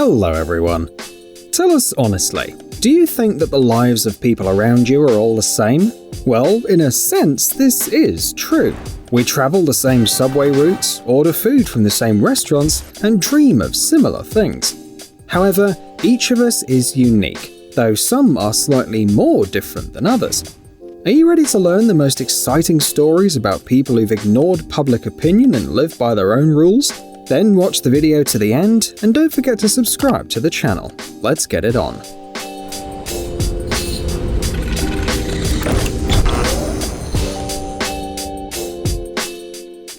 Hello everyone. Tell us honestly, do you think that the lives of people around you are all the same? Well, in a sense, this is true. We travel the same subway routes, order food from the same restaurants, and dream of similar things. However, each of us is unique, though some are slightly more different than others. Are you ready to learn the most exciting stories about people who've ignored public opinion and live by their own rules? Then watch the video to the end, and don't forget to subscribe to the channel. Let's get it on.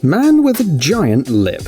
Man with a giant lip.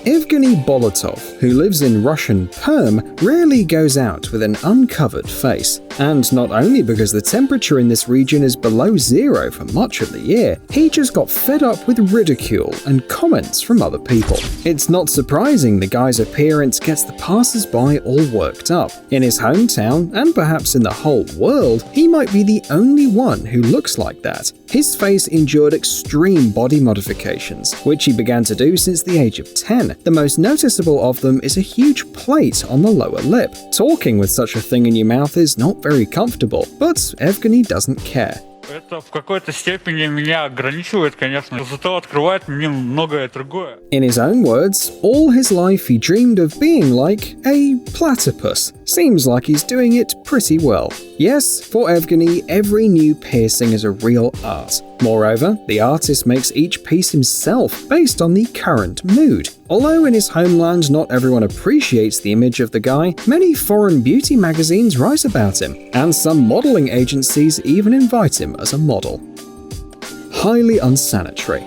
Evgeny Bolotov, who lives in Russian Perm, rarely goes out with an uncovered face. And not only because the temperature in this region is below zero for much of the year, he just got fed up with ridicule and comments from other people. It's not surprising the guy's appearance gets the passers-by all worked up. In his hometown, and perhaps in the whole world, he might be the only one who looks like that. His face endured extreme body modifications, which he began to do since the age of 10. The most noticeable of them is a huge plate on the lower lip. Talking with such a thing in your mouth is not very comfortable, but Evgeny doesn't care. Это в какой-то степени меня ограничивает, конечно, зато открывает мне многое другое. In his own words, all his life he dreamed of being like a platypus. Seems like he's doing it pretty well. Yes, for Evgeny, every new piercing is a real art. Moreover, the artist makes each piece himself based on the current mood. Although in his homeland not everyone appreciates the image of the guy, many foreign beauty magazines write about him, and some modeling agencies even invite him as a model. Highly unsanitary.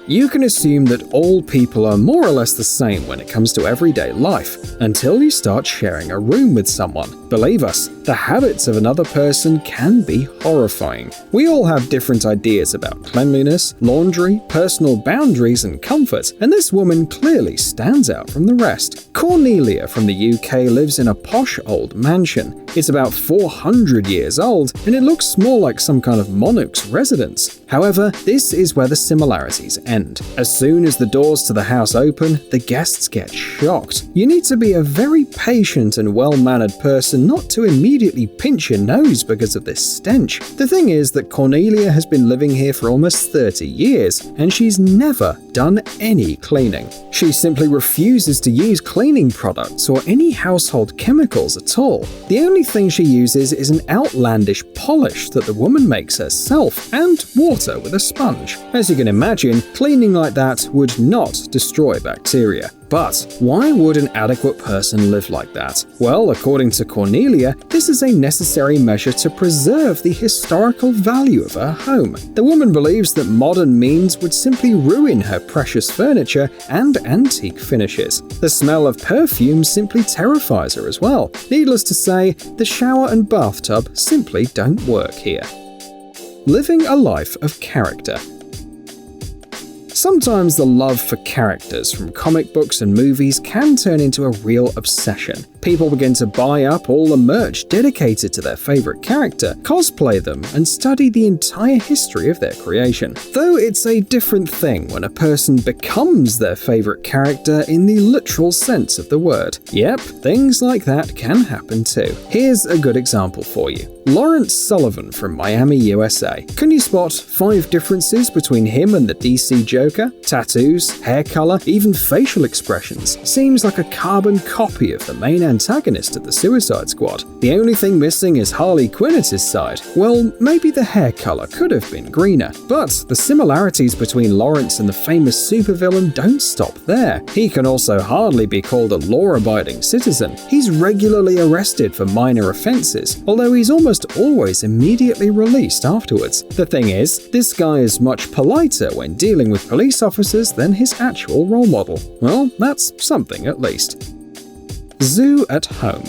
You can assume that all people are more or less the same when it comes to everyday life, until you start sharing a room with someone. Believe us, the habits of another person can be horrifying. We all have different ideas about cleanliness, laundry, personal boundaries, and comfort, and this woman clearly stands out from the rest. Cornelia from the UK lives in a posh old mansion. It's about 400 years old, and it looks more like some kind of monarch's residence. However, this is where the similarities end. As soon as the doors to the house open, the guests get shocked. You need to be a very patient and well-mannered person not to immediately pinch your nose because of this stench. The thing is that Cornelia has been living here for almost 30 years, and she's never done any cleaning. She simply refuses to use cleaning products or any household chemicals at all. The only thing she uses is an outlandish polish that the woman makes herself, and water with a sponge. As you can imagine, cleaning like that would not destroy bacteria. But why would an adequate person live like that? Well, according to Cornelia, this is a necessary measure to preserve the historical value of her home. The woman believes that modern means would simply ruin her precious furniture and antique finishes. The smell of perfume simply terrifies her as well. Needless to say, the shower and bathtub simply don't work here. Living a life of character. Sometimes the love for characters from comic books and movies can turn into a real obsession. People begin to buy up all the merch dedicated to their favorite character, cosplay them, and study the entire history of their creation. Though it's a different thing when a person becomes their favorite character in the literal sense of the word. Yep, things like that can happen too. Here's a good example for you. Lawrence Sullivan from Miami, USA. Can you spot 5 differences between him and the DC Joker? Tattoos, hair color, even facial expressions. Seems like a carbon copy of the main antagonist of the Suicide Squad. The only thing missing is Harley Quinn at his side. Well, maybe the hair color could have been greener. But the similarities between Lawrence and the famous supervillain don't stop there. He can also hardly be called a law-abiding citizen. He's regularly arrested for minor offenses, although he's almost always immediately released afterwards. The thing is, this guy is much politer when dealing with police officers than his actual role model. Well, that's something at least. Zoo at home.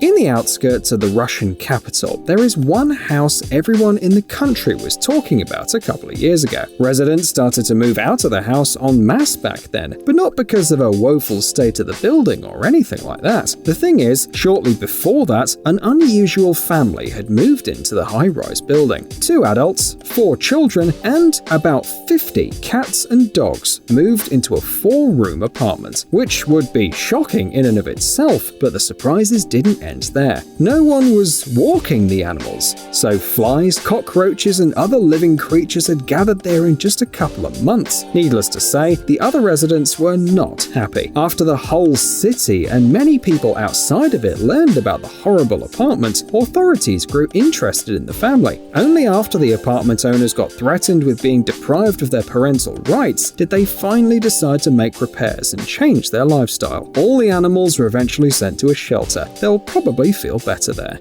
In the outskirts of the Russian capital, there is one house everyone in the country was talking about a couple of years ago. Residents started to move out of the house en masse back then, but not because of a woeful state of the building or anything like that. The thing is, shortly before that, an unusual family had moved into the high-rise building. 2 adults, 4 children, and about 50 cats and dogs moved into a 4-room apartment, which would be shocking in and of itself, but the surprises didn't end there. No one was walking the animals, so flies, cockroaches, and other living creatures had gathered there in just a couple of months. Needless to say, the other residents were not happy. After the whole city and many people outside of it learned about the horrible apartment, authorities grew interested in the family. Only after the apartment owners got threatened with being deprived of their parental rights did they finally decide to make repairs and change their lifestyle. All the animals were eventually sent to a shelter. They'll probably feel better there.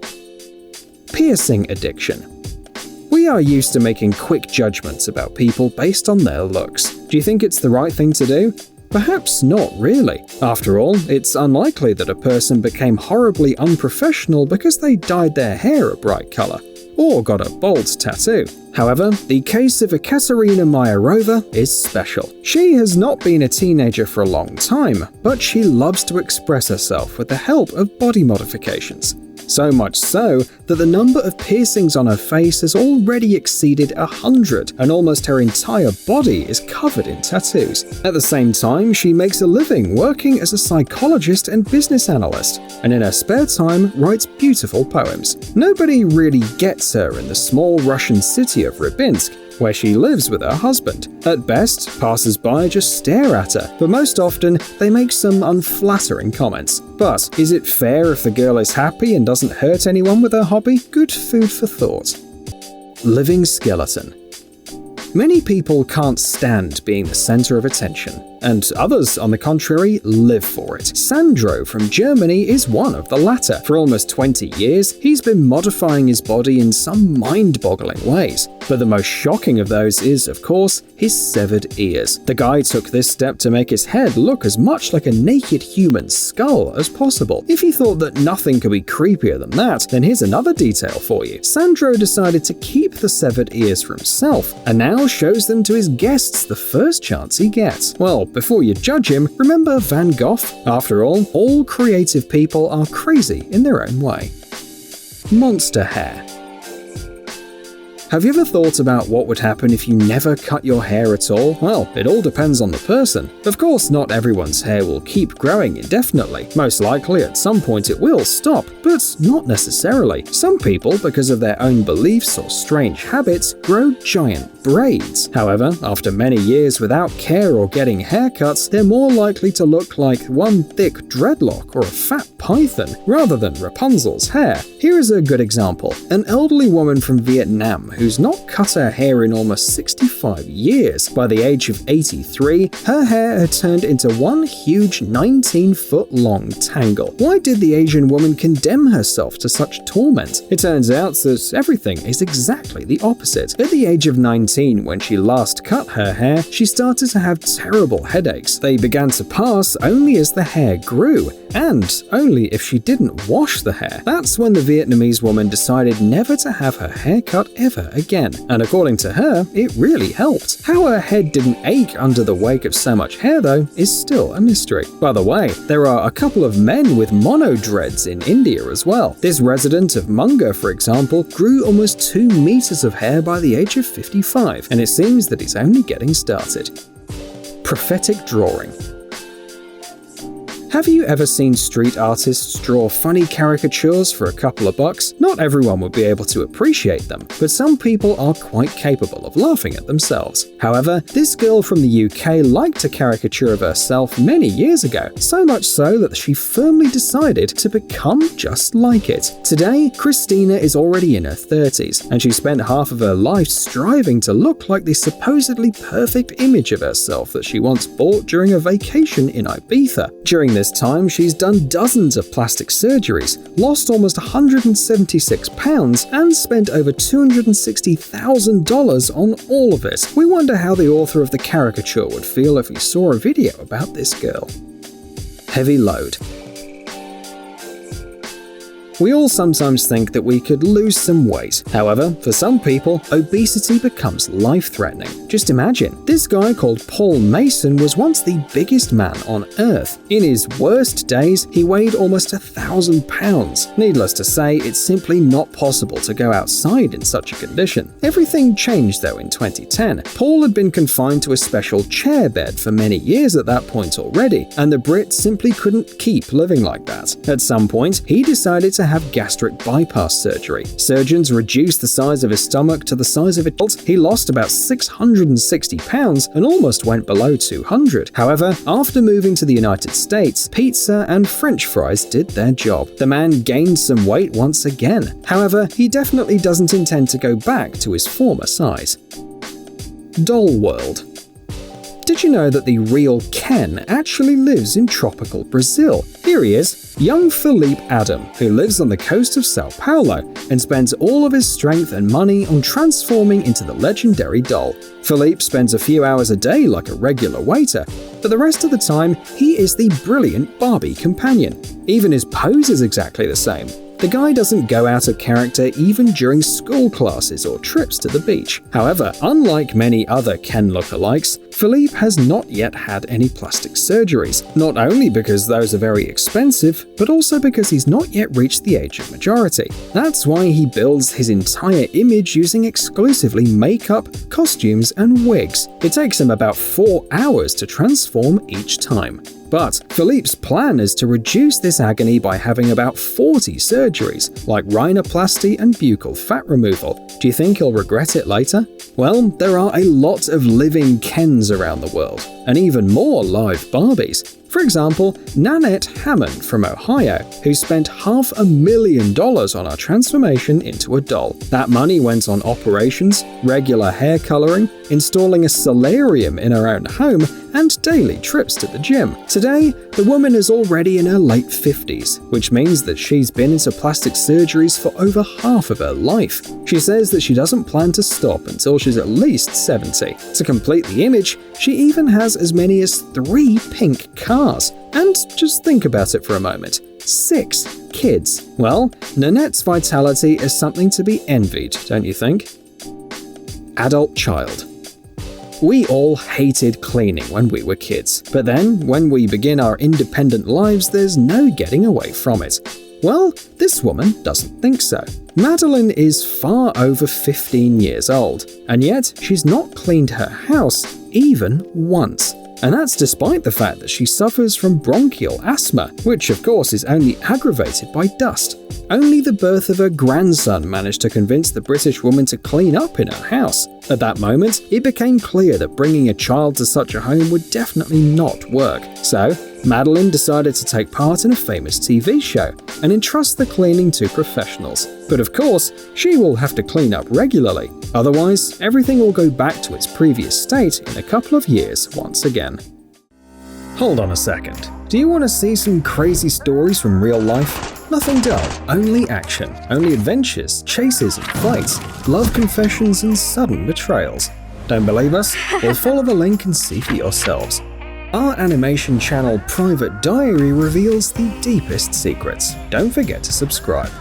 Piercing addiction. We are used to making quick judgments about people based on their looks. Do you think it's the right thing to do? Perhaps not really. After all, it's unlikely that a person became horribly unprofessional because they dyed their hair a bright color or got a bold tattoo. However, the case of Ekaterina Mayarova is special. She has not been a teenager for a long time, but she loves to express herself with the help of body modifications. So much so that the number of piercings on her face has already exceeded 100, and almost her entire body is covered in tattoos. At the same time, she makes a living working as a psychologist and business analyst, and in her spare time writes beautiful poems. Nobody really gets her in the small Russian city of Rybinsk, where she lives with her husband. At best, passers-by just stare at her, but most often they make some unflattering comments. But is it fair if the girl is happy and doesn't hurt anyone with her hobby? Good food for thought. Living skeleton. Many people can't stand being the center of attention, and others, on the contrary, live for it. Sandro from Germany is one of the latter. For almost 20 years, he's been modifying his body in some mind-boggling ways. But the most shocking of those is, of course, his severed ears. The guy took this step to make his head look as much like a naked human skull as possible. If you thought that nothing could be creepier than that, then here's another detail for you. Sandro decided to keep the severed ears for himself, and now shows them to his guests the first chance he gets. Well, before you judge him, remember Van Gogh? After all creative people are crazy in their own way. Monster hair. Have you ever thought about what would happen if you never cut your hair at all? Well, it all depends on the person. Of course, not everyone's hair will keep growing indefinitely. Most likely, at some point it will stop, but not necessarily. Some people, because of their own beliefs or strange habits, grow giant braids. However, after many years without care or getting haircuts, they're more likely to look like one thick dreadlock or a fat python, rather than Rapunzel's hair. Here is a good example. An elderly woman from Vietnam who's not cut her hair in almost 65 years. By the age of 83, her hair had turned into one huge 19-foot-long tangle. Why did the Asian woman condemn herself to such torment? It turns out that everything is exactly the opposite. At the age of 19, when she last cut her hair, she started to have terrible headaches. They began to pass only as the hair grew, and only if she didn't wash the hair. That's when the Vietnamese woman decided never to have her hair cut ever again, and according to her, it really helped. How her head didn't ache under the weight of so much hair, though, is still a mystery. By the way, there are a couple of men with mono dreads in India as well. This resident of Munga, for example, grew almost 2 meters of hair by the age of 55, and it seems that he's only getting started. Prophetic drawing. Have you ever seen street artists draw funny caricatures for a couple of bucks? Not everyone would be able to appreciate them, but some people are quite capable of laughing at themselves. However, this girl from the UK liked a caricature of herself many years ago, so much so that she firmly decided to become just like it. Today, Christina is already in her 30s, and she spent half of her life striving to look like the supposedly perfect image of herself that she once bought during a vacation in Ibiza. During this time, she's done dozens of plastic surgeries, lost almost 176 pounds, and spent over $260,000 on all of it. We wonder how the author of the caricature would feel if he saw a video about this girl. Heavy load. We all sometimes think that we could lose some weight. However, for some people, obesity becomes life-threatening. Just imagine, this guy called Paul Mason was once the biggest man on Earth. In his worst days, he weighed almost 1,000 pounds. Needless to say, it's simply not possible to go outside in such a condition. Everything changed though in 2010. Paul had been confined to a special chair bed for many years at that point already, and the Brit simply couldn't keep living like that. At some point, he decided to have gastric bypass surgery. Surgeons reduced the size of his stomach to the size of a adult. He lost about 660 pounds and almost went below 200. However, after moving to the United States, pizza and French fries did their job. The man gained some weight once again. However, he definitely doesn't intend to go back to his former size. Doll World. Did you know that the real Ken actually lives in tropical Brazil? Here he is, young Felipe Adam, who lives on the coast of Sao Paulo and spends all of his strength and money on transforming into the legendary doll. Felipe spends a few hours a day like a regular waiter, but the rest of the time, he is the brilliant Barbie companion. Even his pose is exactly the same. The guy doesn't go out of character even during school classes or trips to the beach. However, unlike many other Ken lookalikes, Philippe has not yet had any plastic surgeries, not only because those are very expensive, but also because he's not yet reached the age of majority. That's why he builds his entire image using exclusively makeup, costumes, and wigs. It takes him about 4 hours to transform each time. But Philippe's plan is to reduce this agony by having about 40 surgeries, like rhinoplasty and buccal fat removal. Do you think he'll regret it later? Well, there are a lot of living Kens around the world, and even more live Barbies. For example, Nanette Hammond from Ohio, who spent $500,000 on our transformation into a doll. That money went on operations, regular hair coloring, installing a solarium in her own home, and daily trips to the gym. Today, the woman is already in her late 50s, which means that she's been into plastic surgeries for over half of her life. She says that she doesn't plan to stop until she's at least 70. To complete the image, she even has as many as 3 pink cars. And just think about it for a moment. 6 kids. Well, Nanette's vitality is something to be envied, don't you think? Adult child. We all hated cleaning when we were kids, but then when we begin our independent lives, there's no getting away from it. Well, this woman doesn't think so. Madeline is far over 15 years old, and yet she's not cleaned her house even once. And that's despite the fact that she suffers from bronchial asthma, which of course is only aggravated by dust. Only the birth of her grandson managed to convince the British woman to clean up in her house. At that moment, it became clear that bringing a child to such a home would definitely not work. So, Madeline decided to take part in a famous TV show and entrust the cleaning to professionals. But of course, she will have to clean up regularly. Otherwise, everything will go back to its previous state in a couple of years once again. Hold on a second. Do you want to see some crazy stories from real life? Nothing dull, only action, only adventures, chases and fights, love confessions and sudden betrayals. Don't believe us? Well, follow the link and see for yourselves. Our animation channel Private Diary reveals the deepest secrets. Don't forget to subscribe.